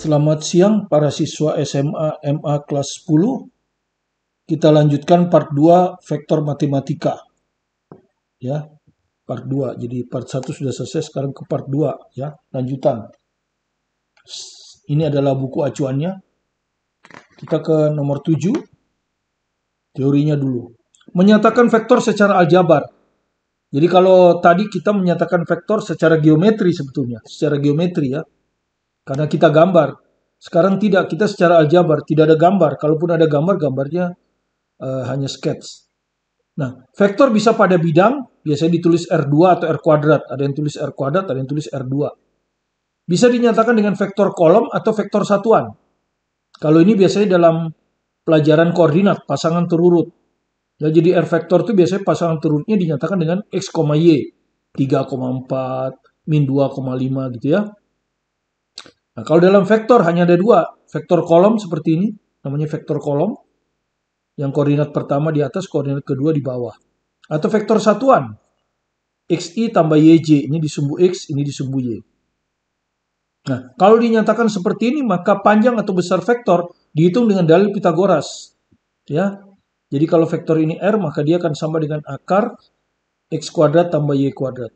Selamat siang para siswa SMA MA kelas 10. Kita lanjutkan part 2 vektor matematika. Ya, part 2. Jadi part 1 sudah selesai, sekarang ke part 2 ya, lanjutan. Ini adalah buku acuannya. Kita ke nomor 7. Teorinya dulu. Menyatakan vektor secara aljabar. Jadi kalau tadi kita menyatakan vektor secara geometri sebetulnya, secara geometri ya. Karena kita gambar. Sekarang tidak, kita secara aljabar, tidak ada gambar. Kalaupun ada gambar, gambarnya hanya sketch. Nah, vektor bisa pada bidang, biasanya ditulis R2 atau R kuadrat. Ada yang tulis R kuadrat, ada yang tulis R2. Bisa dinyatakan dengan vektor kolom atau vektor satuan. Kalau ini biasanya dalam pelajaran koordinat, pasangan terurut. Ya, jadi R vektor itu biasanya pasangan terurutnya dinyatakan dengan X, Y. 3,4, min 2,5 gitu ya. Nah, kalau dalam vektor hanya ada dua. Vektor kolom seperti ini, namanya vektor kolom. Yang koordinat pertama di atas, koordinat kedua di bawah. Atau vektor satuan. XI tambah YJ. Ini di sumbu X, ini di sumbu Y. Nah, kalau dinyatakan seperti ini, maka panjang atau besar vektor dihitung dengan dalil Pitagoras. Ya. Jadi kalau vektor ini R, maka dia akan sama dengan akar X kuadrat tambah Y kuadrat.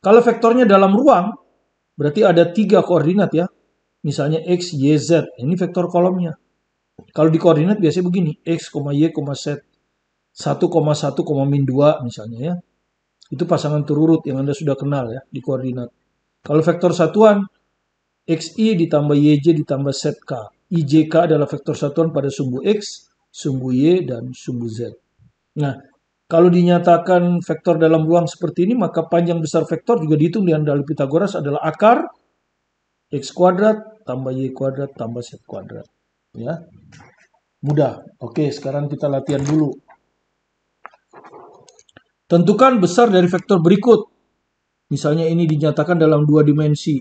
Kalau vektornya dalam ruang, berarti ada 3 koordinat ya. Misalnya X, Y, Z. Ini vektor kolomnya. Kalau di koordinat biasanya begini. X, Y, Z. 1,1, min 2 misalnya ya. Itu pasangan terurut yang Anda sudah kenal ya di koordinat. Kalau vektor satuan, XI ditambah YJ ditambah ZK. IJK adalah vektor satuan pada sumbu X, sumbu Y, dan sumbu Z. Nah, kalau dinyatakan vektor dalam ruang seperti ini, maka panjang besar vektor juga dihitung dengan dalil Pitagoras adalah akar X kuadrat tambah Y kuadrat tambah Z kuadrat. Ya, mudah. Oke, sekarang kita latihan dulu. Tentukan besar dari vektor berikut. Misalnya ini dinyatakan dalam 2 dimensi.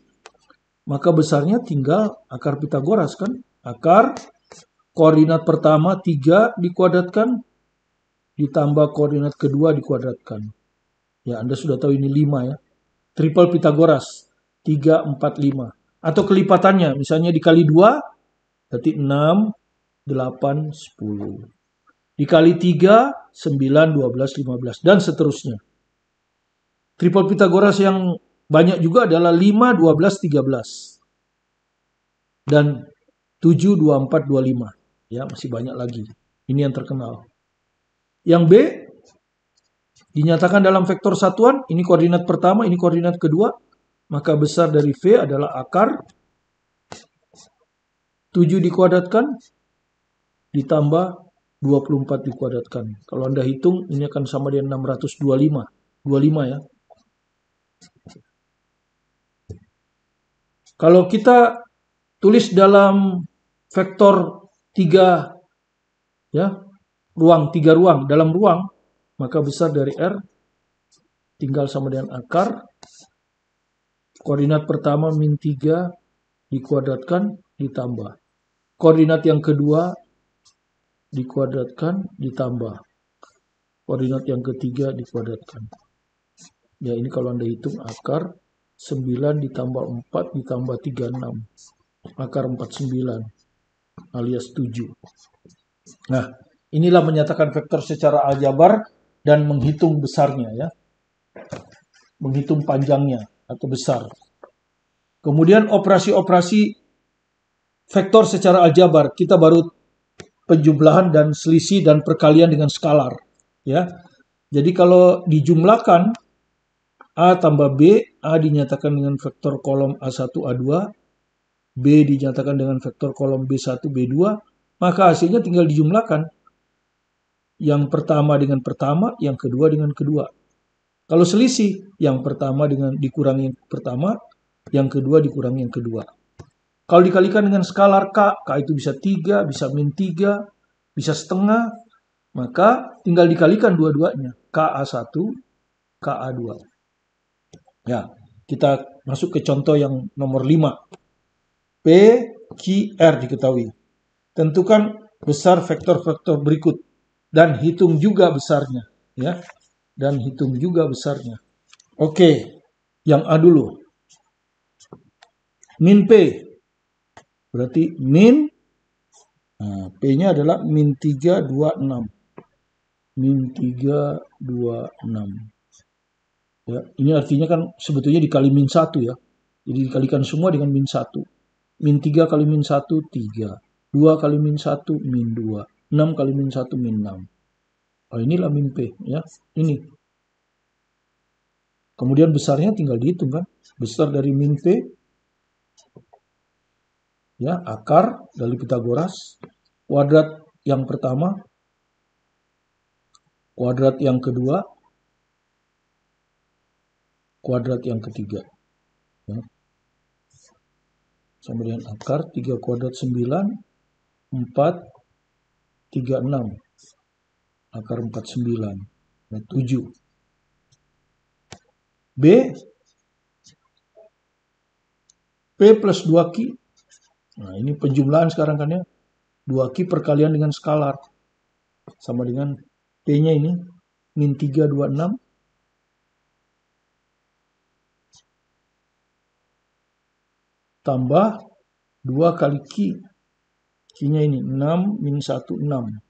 Maka besarnya tinggal akar Pitagoras kan. Akar koordinat pertama 3 dikuadratkan. Ditambah koordinat kedua dikuadratkan. Ya, Anda sudah tahu ini 5 ya. Triple Pitagoras. 3, 4, 5. Atau kelipatannya. Misalnya dikali 2. Berarti 6, 8, 10. Dikali 3, 9, 12, 15. Dan seterusnya. Triple Pitagoras yang banyak juga adalah 5, 12, 13. Dan 7, 24, 25. Ya, masih banyak lagi. Ini yang terkenal. Yang B, dinyatakan dalam vektor satuan. Ini koordinat pertama, ini koordinat kedua. Maka besar dari V adalah akar 7 dikuadratkan ditambah 24 dikuadratkan. Kalau Anda hitung, ini akan sama dengan 625. 25 ya. Kalau kita tulis dalam vektor 3 ya, ruang, 3 ruang, dalam ruang, maka besar dari R tinggal sama dengan akar koordinat pertama min 3 dikuadratkan ditambah. Koordinat yang kedua dikuadratkan ditambah. Koordinat yang ketiga dikuadratkan. Ya, ini kalau Anda hitung akar 9 ditambah 4 ditambah 36. Akar 49 alias 7. Nah, inilah menyatakan vektor secara aljabar dan menghitung besarnya ya. Menghitung panjangnya atau besar. Kemudian operasi-operasi vektor secara aljabar, kita baru penjumlahan dan selisih dan perkalian dengan skalar ya. Jadi kalau dijumlahkan A tambah B, A dinyatakan dengan vektor kolom A1, A2, B dinyatakan dengan vektor kolom B1, B2, maka hasilnya tinggal dijumlahkan. Yang pertama dengan pertama, yang kedua dengan kedua. Kalau selisih, yang pertama dengan dikurangi yang pertama, yang kedua dikurangi yang kedua. Kalau dikalikan dengan skalar K, K itu bisa 3, bisa min 3, bisa setengah, maka tinggal dikalikan dua-duanya. KA1, KA2. Ya, kita masuk ke contoh yang nomor 5. P, Q, R diketahui. Tentukan besar vektor-vektor berikut dan hitung juga besarnya, ya. Dan hitung juga besarnya. Oke, yang A dulu. Min P Berarti min, nah, P-nya adalah min 326. Min 326. Ya, ini artinya kan sebetulnya dikali min 1 ya. Jadi dikalikan semua dengan min 1. Min 3 kali min 1, 3. 2 kali min 1, min 2. 6 kali min 1, min 6. Oh, inilah min P ya. Ini. Kemudian besarnya tinggal dihitung kan. Besar dari min P ya, akar dari Pitagoras, kuadrat yang pertama, kuadrat yang kedua, kuadrat yang ketiga. Ya. Sama dengan akar 3 kuadrat 9, 4, 3, 6. Akar 49. Nah, 7. B, P plus 2Q. Nah, ini penjumlahan sekarang kan ya. 2Q perkalian dengan skalar. Sama dengan P-nya ini, min 326. Tambah 2 kali Q. Q-nya ini 6 min 1, 6.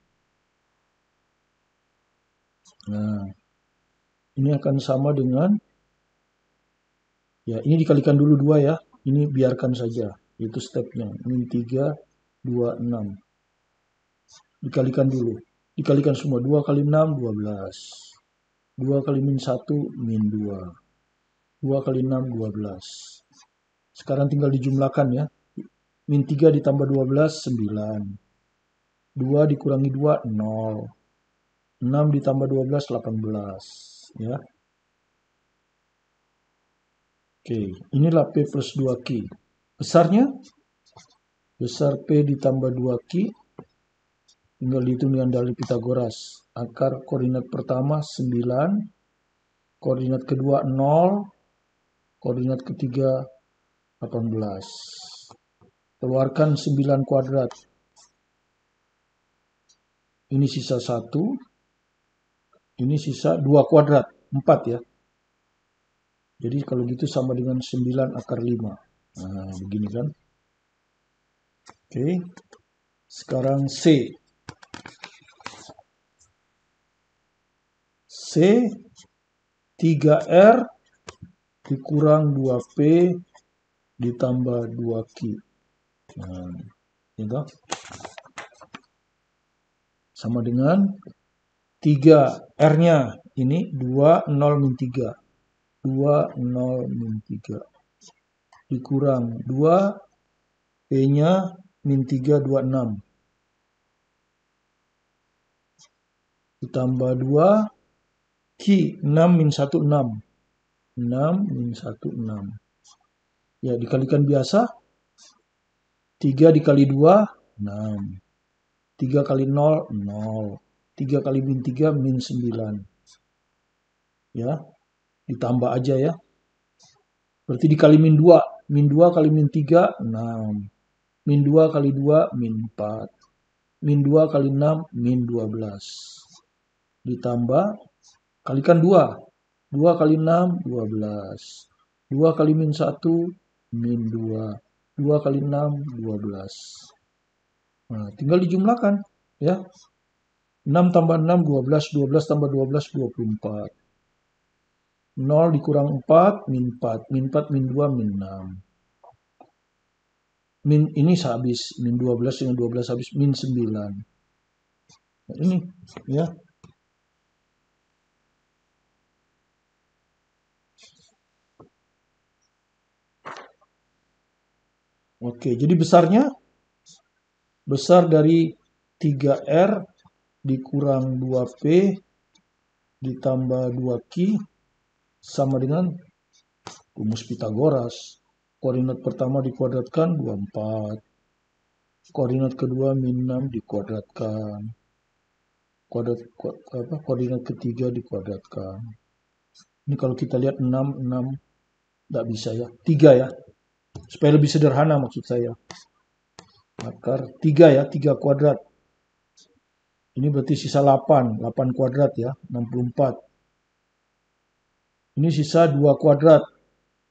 Nah, ini akan sama dengan, ya ini dikalikan dulu 2 ya. Ini biarkan saja. Itu stepnya. Min 3, 2, 6. Dikalikan dulu. Dikalikan semua. 2 kali 6, 12. 2 kali min 1, min 2. 2 kali 6, 12. Sekarang tinggal dijumlahkan ya. Min 3 ditambah 12, 9. 2 dikurangi 2, 0. 6 ditambah 12, 18. Ya. Oke, inilah P plus 2Q. Besarnya? Besar P ditambah 2Q. Tinggal dihitung dengan dalil Pitagoras. Akar koordinat pertama 9. Koordinat kedua 0. Koordinat ketiga 18. Keluarkan 9 kuadrat. Ini sisa 1. Ini sisa 2 kuadrat. 4 ya. Jadi kalau gitu sama dengan 9 akar 5. Nah, begini kan. Oke. Sekarang C. C 3R dikurang 2P ditambah 2Q. Nah, gitu. Sama dengan 3 R-nya ini 2 0 min 3. 2 0 min 3 dikurang 2 P-nya min 3 26 ditambah 2 Q 6 min 1 6. 6 min 1 6. Ya, dikalikan biasa. 3 dikali 2 6. 3 kali 0 0. 3 kali min 3 min 9. Ya. Ditambah aja ya. Berarti dikali min 2. Min 2 kali min 3, 6. Min 2 kali 2, min 4. Min 2 kali 6, min 12. Ditambah, kalikan 2. 2 kali 6, 12. 2 kali min 1, min 2. 2 kali 6, 12. Nah, tinggal dijumlahkan. Ya. 6 tambah 6, 12. 12 tambah 12, 24. 0 dikurang 4, min 4. Min 4, min 2, min 6. Min ini habis. Min 12 dengan 12 habis. Min 9. Nah, ini. Ya. Oke, jadi besarnya. Besar dari 3R dikurang 2P ditambah 2Q sama dengan rumus Pitagoras. Koordinat pertama dikuadratkan 24. Koordinat kedua min 6 dikuadratkan. Koordinat ketiga dikuadratkan. Ini kalau kita lihat 6, 6. Tidak bisa ya. 3 ya. Supaya lebih sederhana maksud saya. Akar 3 ya. 3 kuadrat. Ini berarti sisa 8. 8 kuadrat ya. 64. Ini sisa 2 kuadrat.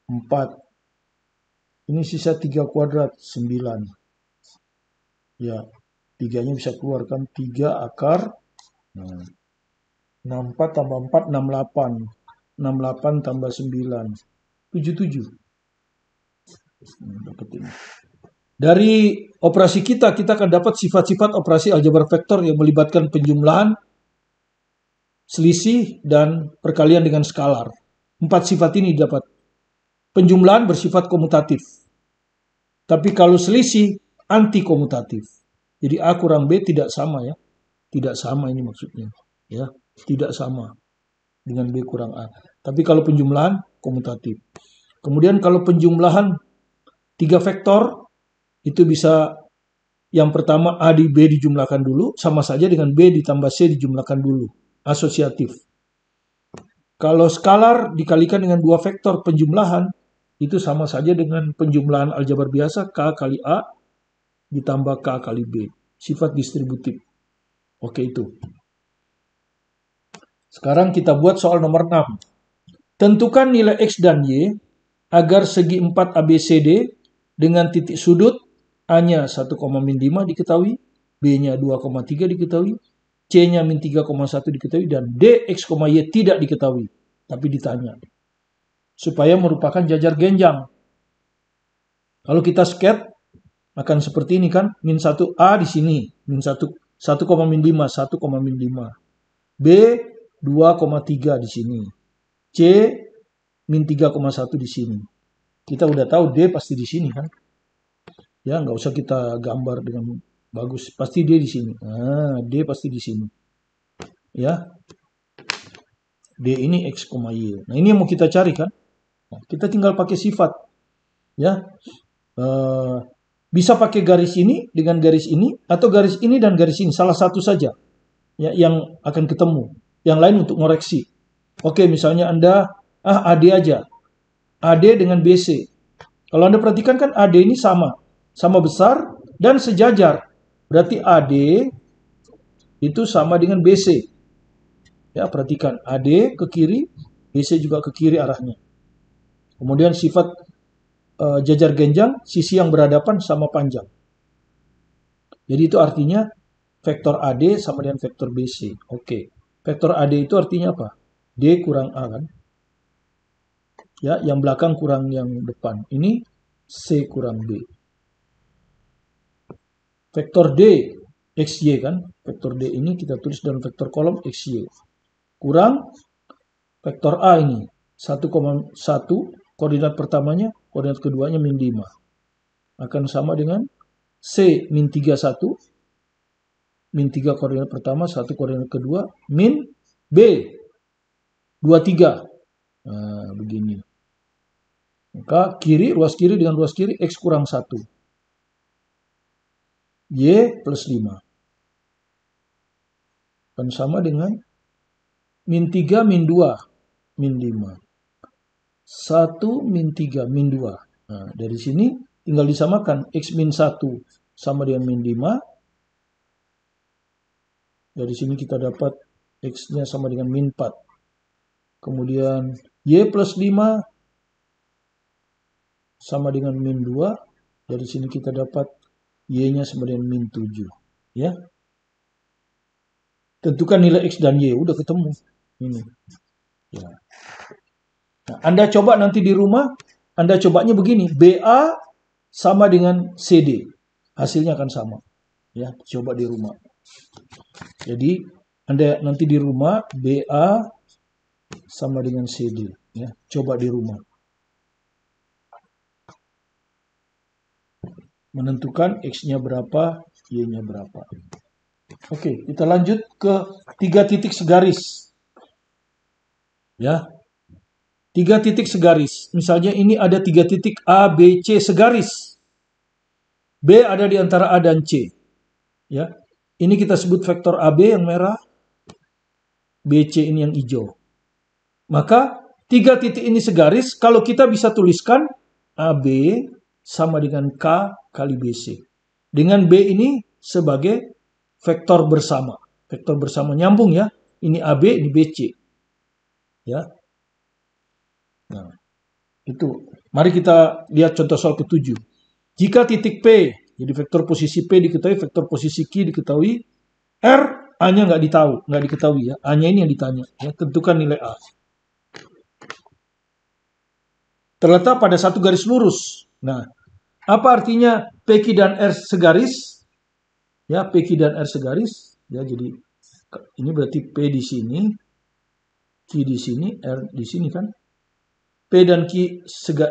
4. Ini sisa 3 kuadrat. 9. Ya, 3-nya bisa keluarkan 3 akar. Nah, 64 tambah 4, 68. 68 tambah 9, 77. Dapat ini. Dari operasi kita akan dapat sifat-sifat operasi aljabar vektor yang melibatkan penjumlahan, selisih, dan perkalian dengan skalar. 4 sifat ini dapat. Penjumlahan bersifat komutatif. Tapi kalau selisih, anti komutatif. Jadi A kurang B tidak sama ya. Tidak sama ini maksudnya. Ya, tidak sama dengan B kurang A. Tapi kalau penjumlahan, komutatif. Kemudian kalau penjumlahan 3 vektor, itu bisa yang pertama A di B dijumlahkan dulu, sama saja dengan B ditambah C dijumlahkan dulu. Asosiatif. Kalau skalar dikalikan dengan 2 vektor penjumlahan, itu sama saja dengan penjumlahan aljabar biasa K kali A ditambah K kali B. Sifat distributif. Oke itu. Sekarang kita buat soal nomor 6. Tentukan nilai X dan Y agar segi 4 ABCD dengan titik sudut A-nya 1,5 diketahui, B-nya 2,3 diketahui, C-nya min 3,1 diketahui, dan D, X, Y tidak diketahui, tapi ditanya. Supaya merupakan jajar genjang. Kalau kita sket, akan seperti ini kan, min 1 A di sini, min 1, 1,5, 1,5. B, 2,3 di sini. C, min 3,1 di sini. Kita udah tahu D pasti di sini kan. Ya, nggak usah kita gambar dengan bagus. Pasti D di sini. Nah, D pasti di sini. Ya. D ini X, Y. Nah, ini yang mau kita cari kan. Nah, kita tinggal pakai sifat. Ya. Bisa pakai garis ini dengan garis ini, atau garis ini dan garis ini. Salah satu saja. Ya, yang akan ketemu. Yang lain untuk ngoreksi. Oke, misalnya Anda, AD aja. AD dengan BC. Kalau Anda perhatikan kan AD ini sama besar dan sejajar. Berarti AD itu sama dengan BC. Ya, perhatikan AD ke kiri, BC juga ke kiri arahnya. Kemudian sifat jajar genjang, sisi yang berhadapan sama panjang. Jadi itu artinya vektor AD sama dengan vektor BC. Oke. Vektor AD itu artinya apa? D kurang A kan? Ya, yang belakang kurang yang depan. Ini C kurang B. Vektor D, XY kan. Vektor D ini kita tulis dalam vektor kolom XY. Kurang vektor A ini. 1,1 koordinat pertamanya, koordinat keduanya min 5. Akan sama dengan C min 31. Min 3 koordinat pertama, 1 koordinat kedua. Min B, 23. Nah, begini. Maka kiri, ruas kiri dengan ruas kiri, X kurang 1. Y plus 5. Akan sama dengan min 3 min 2 min 5. 1 min 3 min 2. Nah, dari sini tinggal disamakan. X min 1 sama dengan min 5. Dari sini kita dapat X-nya sama dengan min 4. Kemudian Y plus 5 sama dengan min 2. Dari sini kita dapat Y-nya sama dengan min 7. Ya. Tentukan nilai X dan Y. Udah ketemu. Ini. Ya. Nah, Anda coba nanti di rumah. Anda cobanya begini. BA sama dengan CD. Hasilnya akan sama. Ya, coba di rumah. Jadi, Anda nanti di rumah. BA sama dengan CD. Ya, coba di rumah. Menentukan X-nya berapa, Y-nya berapa. Oke, kita lanjut ke 3 titik segaris. Ya, 3 titik segaris. Misalnya ini ada 3 titik A, B, C segaris. B ada di antara A dan C. Ya, ini kita sebut vektor AB yang merah, BC ini yang hijau. Maka 3 titik ini segaris, kalau kita bisa tuliskan AB sama dengan K kali BC. Dengan B ini sebagai vektor bersama. Vektor bersama nyambung ya. Ini AB, ini BC. Ya. Nah, itu. Mari kita lihat contoh soal ke-7. Jika titik P Jadi vektor posisi P diketahui, vektor posisi Q diketahui, R A-nya nggak diketahui ya. A-nya ini yang ditanya. Ya, tentukan nilai A. Terletak pada satu garis lurus. Nah, apa artinya PQ dan R segaris? Ya, PQ dan R segaris. Ya, jadi ini berarti P di sini, Q di sini, R di sini kan. P dan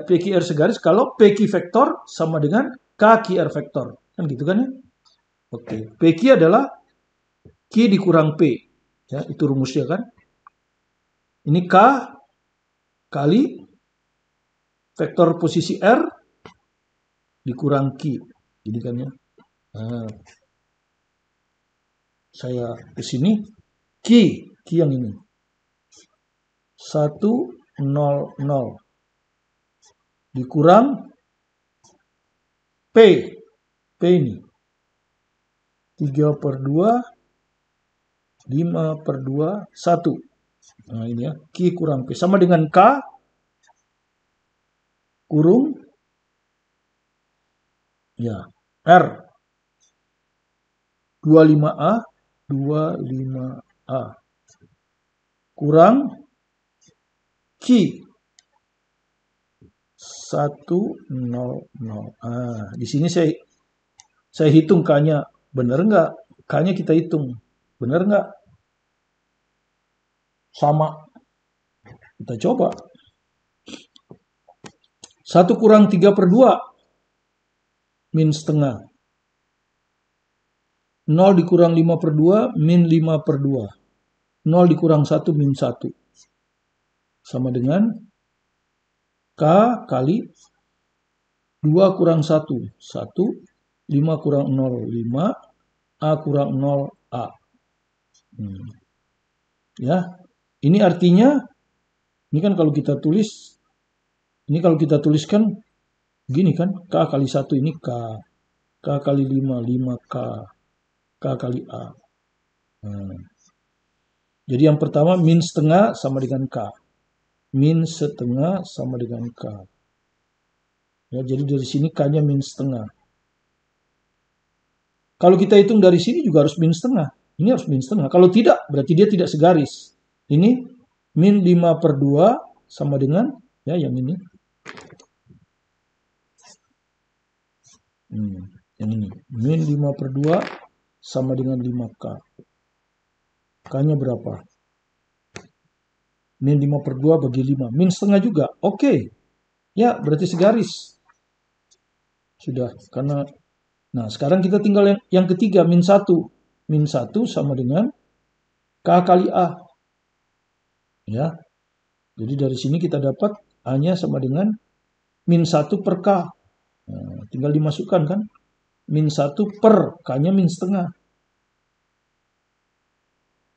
PQR segaris kalau PQ vektor sama dengan KQR vektor. Kan gitu kan ya? Oke, PQ adalah Q dikurang P. Ya, itu rumusnya kan. Ini K kali vektor posisi R dikurang Q. Jadi kan ya. Nah, saya ke sini. Q yang ini. 1, 0, 0. Dikurang P. P ini. 3/2. 5/2. 1. Nah ini ya. Q kurang P. Sama dengan K. Kurung. Ya. R. 25A. 25A. Kurang Q. 100. Di sini saya hitung K-nya. Benar nggak? K-nya kita hitung. Benar nggak? Sama. Kita coba. 1 kurang 3/2. Min setengah. 0 dikurang 5/2. Min 5/2. 0 dikurang 1. Min 1. Sama dengan K kali 2 kurang 1. 1. 5 kurang 0. 5. A kurang 0. A. Ya. Ini artinya, ini kan kalau kita tulis, ini kalau kita tuliskan, gini kan, K kali 1 ini K. K kali 5, 5K. K kali A. Jadi yang pertama, min setengah sama dengan K. Min setengah sama dengan K. Ya, jadi dari sini K-nya min setengah. Kalau kita hitung dari sini juga harus min setengah. Ini harus min setengah. Kalau tidak, berarti dia tidak segaris. Ini min 5/2 sama dengan, ya yang ini. Yang ini. Min 5/2 sama dengan 5K. K-nya berapa? Min 5/2 bagi 5. Min setengah juga. Oke. Ya, berarti segaris. Sudah. Karena, nah sekarang kita tinggal yang ketiga, min 1. Min 1 sama dengan K kali A. Ya. Jadi dari sini kita dapat A-nya sama dengan min 1 per K. Nah, tinggal dimasukkan kan. Min 1 per K-nya min setengah.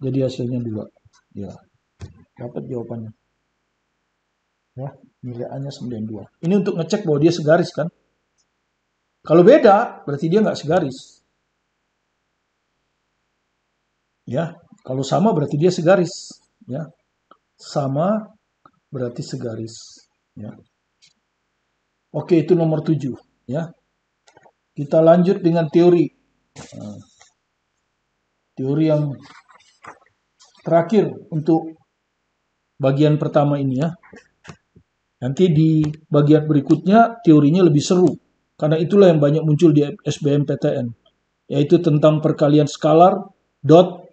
Jadi hasilnya 2. Ya. Dapat jawabannya. Ya, nilai A-nya 92. Ini untuk ngecek bahwa dia segaris kan. Kalau beda, berarti dia nggak segaris. Ya, kalau sama berarti dia segaris. Ya, sama berarti segaris. Ya. Oke, itu nomor 7. Ya, kita lanjut dengan teori. Nah, teori yang terakhir untuk bagian pertama ini ya. Nanti di bagian berikutnya teorinya lebih seru. Karena itulah yang banyak muncul di SBMPTN. Yaitu tentang perkalian skalar, dot,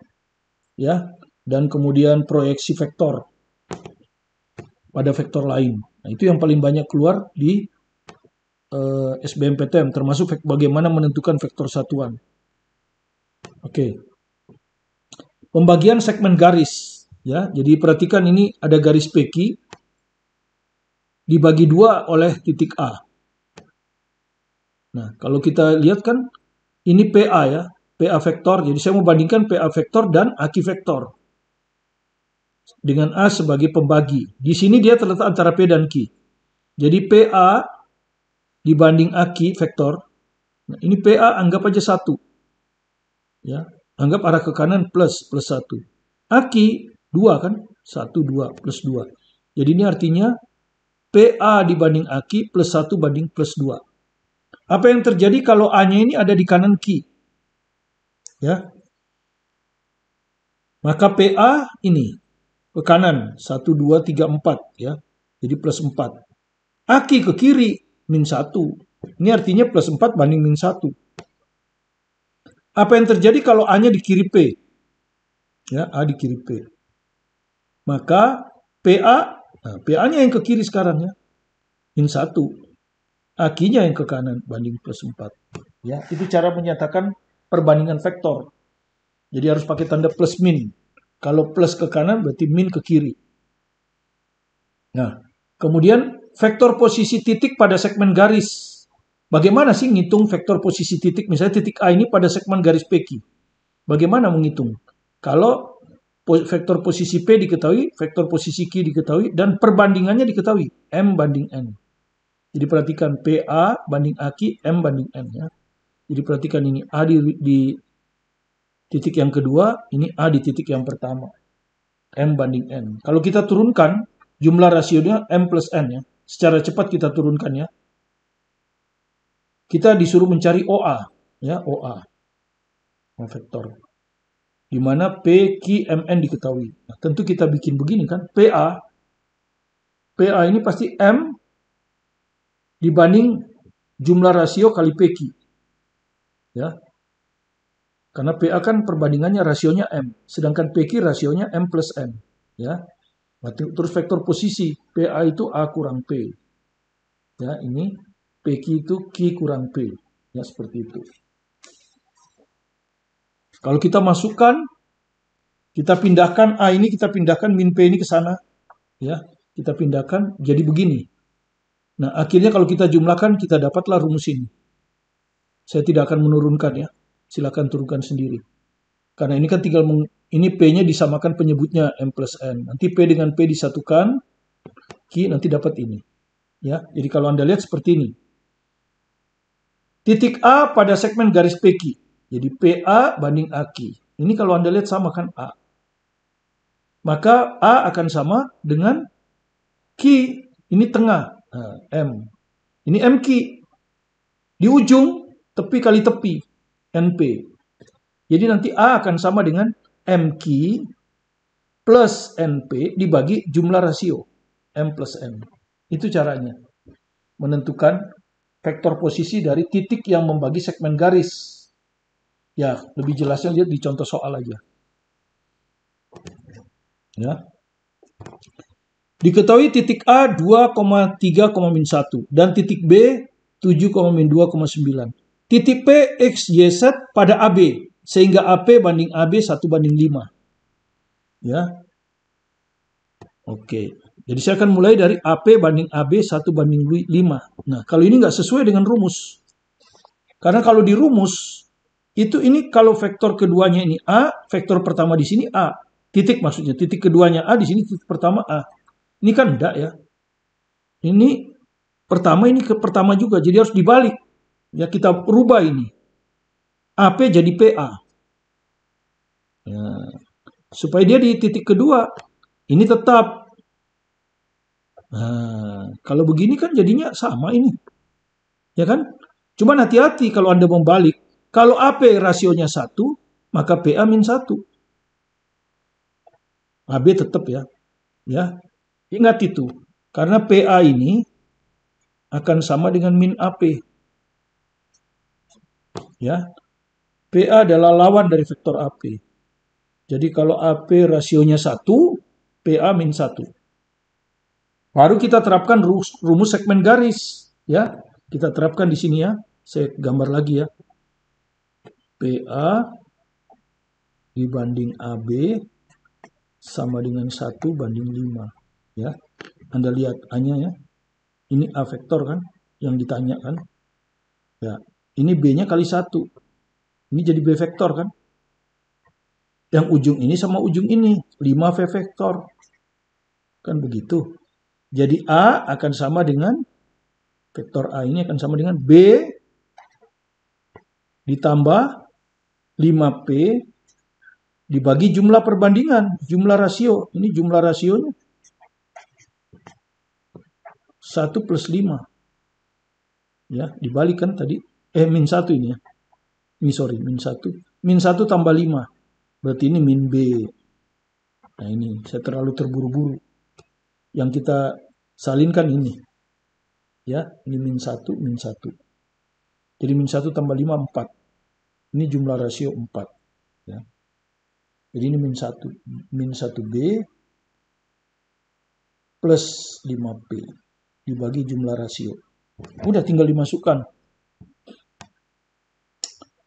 ya, dan kemudian proyeksi vektor pada vektor lain. Nah, itu yang paling banyak keluar di SBMPTN, termasuk bagaimana menentukan vektor satuan. Oke. Pembagian segmen garis. Ya, jadi perhatikan ini ada garis PQ dibagi 2 oleh titik A. Nah, kalau kita lihat kan ini PA ya, PA vektor. Jadi saya mau bandingkan PA vektor dan AQ vektor. Dengan A sebagai pembagi. Di sini dia terletak antara P dan Q. Jadi PA dibanding AQ vektor. Nah, ini PA anggap aja 1. Ya, anggap arah ke kanan plus 1. AQ 2 kan? 1, 2, plus 2. Jadi ini artinya PA dibanding AQ plus 1 banding plus 2. Apa yang terjadi kalau A-nya ini ada di kanan Q? Ya. Maka PA ini ke kanan 1, 2, 3, 4 ya. Jadi plus 4. Aki ke kiri min 1. Ini artinya plus 4 banding min 1. Apa yang terjadi kalau A-nya di kiri P? Ya, A di kiri P. Maka PA, nah, PA-nya yang ke kiri sekarang ya. Min 1. Aki-nya yang ke kanan banding plus 4. Ya, itu cara menyatakan perbandingan vektor. Jadi harus pakai tanda plus min. Kalau plus ke kanan berarti min ke kiri. Nah, kemudian vektor posisi titik pada segmen garis. Bagaimana sih ngitung vektor posisi titik? Misalnya titik A ini pada segmen garis PQ. Bagaimana menghitung? Kalau vektor posisi P diketahui, vektor posisi Q diketahui, dan perbandingannya diketahui. M banding N. Jadi perhatikan PA banding AQ, M banding N. Ya. Jadi perhatikan ini A di titik yang kedua, ini A di titik yang pertama. M banding N. Kalau kita turunkan, jumlah rasionya M plus N. Ya. Secara cepat kita turunkan ya. Kita disuruh mencari OA. Ya, OA. Vektor. Di mana P, Q, MN diketahui. Nah, tentu kita bikin begini kan. PA ini pasti M dibanding jumlah rasio kali PQ. Ya. Karena PA kan perbandingannya rasionya M. Sedangkan PQ rasionya M plus N. Ya. Terus vektor posisi. PA itu A kurang P. Ya, ini PQ itu Q kurang P. Ya, seperti itu. Kalau kita masukkan, kita pindahkan A ini, kita pindahkan min P ini ke sana. Ya, kita pindahkan jadi begini. Nah, akhirnya kalau kita jumlahkan, kita dapatlah rumus ini. Saya tidak akan menurunkan ya. Silakan turunkan sendiri. Karena ini kan tinggal, ini P-nya disamakan penyebutnya M plus N. Nanti P dengan P disatukan, Q nanti dapat ini. Ya, jadi kalau Anda lihat seperti ini. Titik A pada segmen garis PQ. Jadi PA banding AQ. Ini kalau Anda lihat sama kan A. Maka A akan sama dengan Q. Ini tengah. Nah, M. Ini MQ. Di ujung, tepi kali tepi. NP. Jadi nanti A akan sama dengan MQ plus NP dibagi jumlah rasio. M plus N. Itu caranya. Menentukan vektor posisi dari titik yang membagi segmen garis. Ya, lebih jelasnya lihat di contoh soal aja. Ya. Diketahui titik A 2,3,1 dan titik B 7,2,9. Titik P, X, Y, Z pada AB sehingga AP banding AB 1:5. Ya. Oke. Jadi saya akan mulai dari AP banding AB 1:5. Nah, kalau ini nggak sesuai dengan rumus. Karena kalau di rumus, ini kalau vektor keduanya ini A, vektor pertama di sini A. Titik maksudnya, titik keduanya A, di sini titik pertama A. Ini kan enggak ya. Ini pertama, ini ke pertama juga. Jadi harus dibalik. Ya, kita rubah ini. AP jadi PA. Ya. Supaya dia di titik kedua. Ini tetap. Nah, kalau begini kan jadinya sama ini. Ya kan? Cuman hati-hati kalau Anda membalik. Kalau AP rasionya 1, maka PA min 1. AB tetap ya. Ya. Ingat itu. Karena PA ini akan sama dengan min AP. Ya. PA adalah lawan dari vektor AP. Jadi kalau AP rasionya 1, PA min 1. Baru kita terapkan rumus segmen garis. Ya, kita terapkan di sini ya. Saya gambar lagi ya. PA dibanding AB sama dengan 1 banding 5. Ya, Anda lihat A-nya ya. Ini A vektor kan, yang ditanya kan. Ya, ini B-nya kali 1. Ini jadi B vektor kan. Yang ujung ini sama ujung ini, 5V vektor. Kan begitu. Jadi A akan sama dengan, vektor A ini akan sama dengan B ditambah 5P dibagi jumlah perbandingan, jumlah rasio. Ini jumlah rasionya 1 plus 5. Ya, dibalik kan tadi. Min 1 ini ya. Sorry, min 1. Min 1 tambah 5. Berarti ini min B. Nah ini, saya terlalu terburu-buru. Yang kita salinkan ini. Ya, ini min 1, min 1. Jadi min 1 tambah 5, 4. Ini jumlah rasio 4. Ya. Jadi ini min 1. Min 1B plus 5P. Dibagi jumlah rasio. Udah tinggal dimasukkan.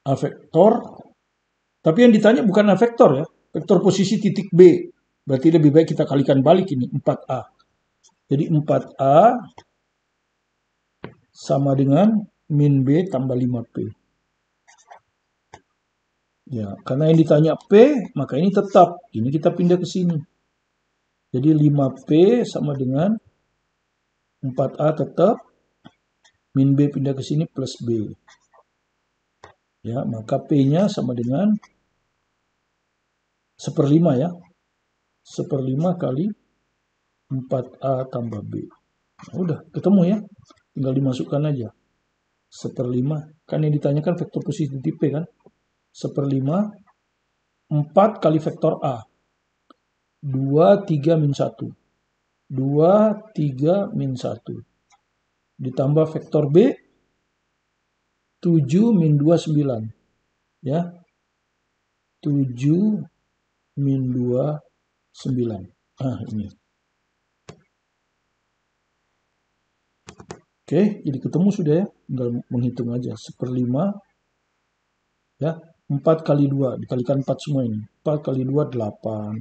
A vektor. Tapi yang ditanya bukan A vektor ya. Vektor posisi titik B. Berarti lebih baik kita kalikan balik ini. 4A. Jadi 4A sama dengan min B tambah 5P. Ya, karena yang ditanya P, maka ini tetap. Ini kita pindah ke sini. Jadi 5P sama dengan 4A tetap. Min B pindah ke sini plus B. Ya, maka P-nya sama dengan 1/5 ya. 1/5 kali 4A tambah B. Nah, udah, ketemu ya. Tinggal dimasukkan aja. 1/5. Kan yang ditanyakan vektor posisi titik P kan. 1/5. 4 kali vektor A. 2, 3, min 1. 2, 3, min 1. Ditambah vektor B. 7, min 2, 9. Ya. 7, min 2, 9. Ini. Oke, jadi ketemu sudah ya. Tinggal menghitung aja. 1/5. Ya. 4 kali 2. Dikalikan 4 semua ini. 4 kali 2, 8.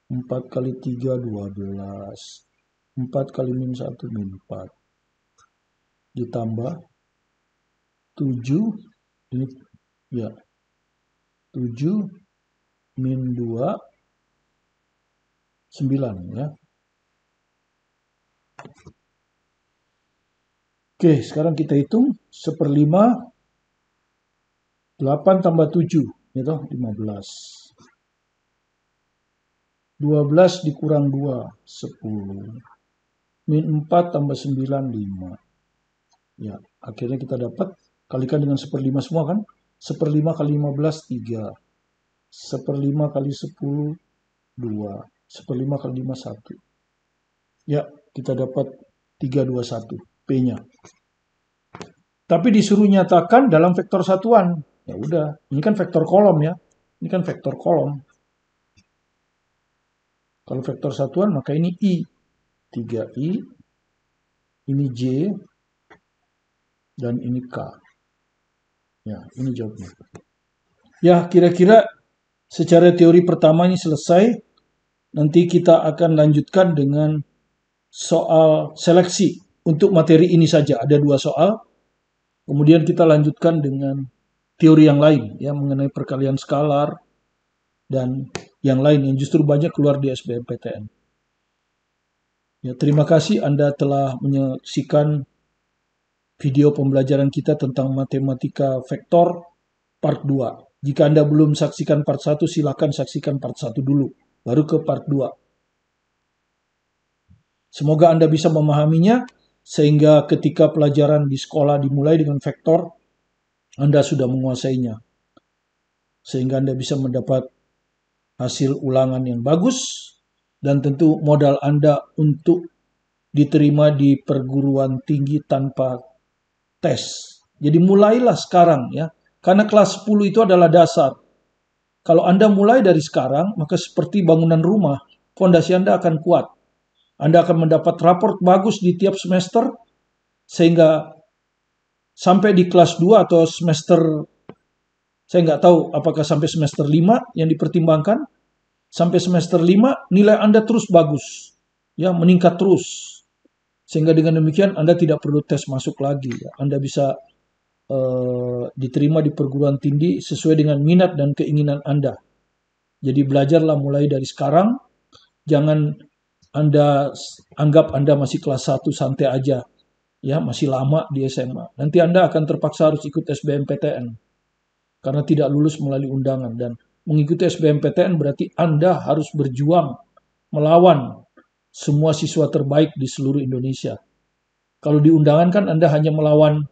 4 kali 3, 12. 4 kali min 1, min 4. Ditambah 7. Ini ya. 7 min 2, 9 ya. Oke, sekarang kita hitung 1/5 8 tambah 7 gitu, 15. 12 dikurang 2, 10. Min 4 tambah 9, 5. Ya, akhirnya kita dapat kalikan dengan 1/5 semua kan? 1/5 kali 15, 3. 1/5 kali 10, 2. 1/5 kali 5, 1. Ya, kita dapat 321 P-nya. Tapi disuruh nyatakan dalam vektor satuan. Ya udah, ini kan vektor kolom ya. Ini kan vektor kolom. Kalau vektor satuan maka ini I. 3I. Ini J. Dan ini K. Ya, ini jawabnya. Ya, kira-kira secara teori pertama ini selesai. Nanti kita akan lanjutkan dengan soal seleksi. Untuk materi ini saja ada 2 soal. Kemudian kita lanjutkan dengan teori yang lain ya mengenai perkalian skalar dan yang lain yang justru banyak keluar di SBMPTN. Ya, terima kasih Anda telah menyaksikan video pembelajaran kita tentang matematika vektor part 2. Jika Anda belum saksikan part 1, silakan saksikan part 1 dulu, baru ke part 2. Semoga Anda bisa memahaminya, sehingga ketika pelajaran di sekolah dimulai dengan vektor, Anda sudah menguasainya. Sehingga Anda bisa mendapat hasil ulangan yang bagus, dan tentu modal Anda untuk diterima di perguruan tinggi tanpa tes. Jadi mulailah sekarang ya, karena kelas 10 itu adalah dasar. Kalau Anda mulai dari sekarang, maka seperti bangunan rumah, fondasi Anda akan kuat. Anda akan mendapat raport bagus di tiap semester, sehingga sampai di kelas 2 atau semester, saya nggak tahu apakah sampai semester 5 yang dipertimbangkan, sampai semester 5 nilai Anda terus bagus, ya meningkat terus. Sehingga dengan demikian Anda tidak perlu tes masuk lagi. Ya. Anda bisa diterima di perguruan tinggi sesuai dengan minat dan keinginan Anda. Jadi belajarlah mulai dari sekarang. Jangan Anda anggap Anda masih kelas 1 santai aja. Ya, masih lama di SMA. Nanti Anda akan terpaksa harus ikut SBMPTN. Karena tidak lulus melalui undangan. Dan mengikuti SBMPTN berarti Anda harus berjuang melawan semua siswa terbaik di seluruh Indonesia. Kalau di undangan kan Anda hanya melawan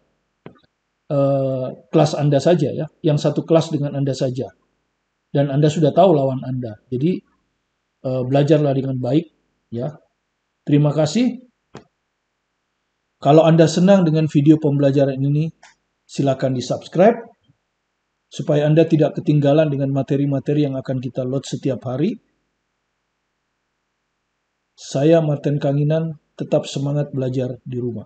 kelas Anda saja ya, yang satu kelas dengan Anda saja. Dan Anda sudah tahu lawan Anda. Jadi belajarlah dengan baik ya. Terima kasih. Kalau Anda senang dengan video pembelajaran ini, silakan di-subscribe supaya Anda tidak ketinggalan dengan materi-materi yang akan kita load setiap hari. Saya Martin Kanginan, tetap semangat belajar di rumah.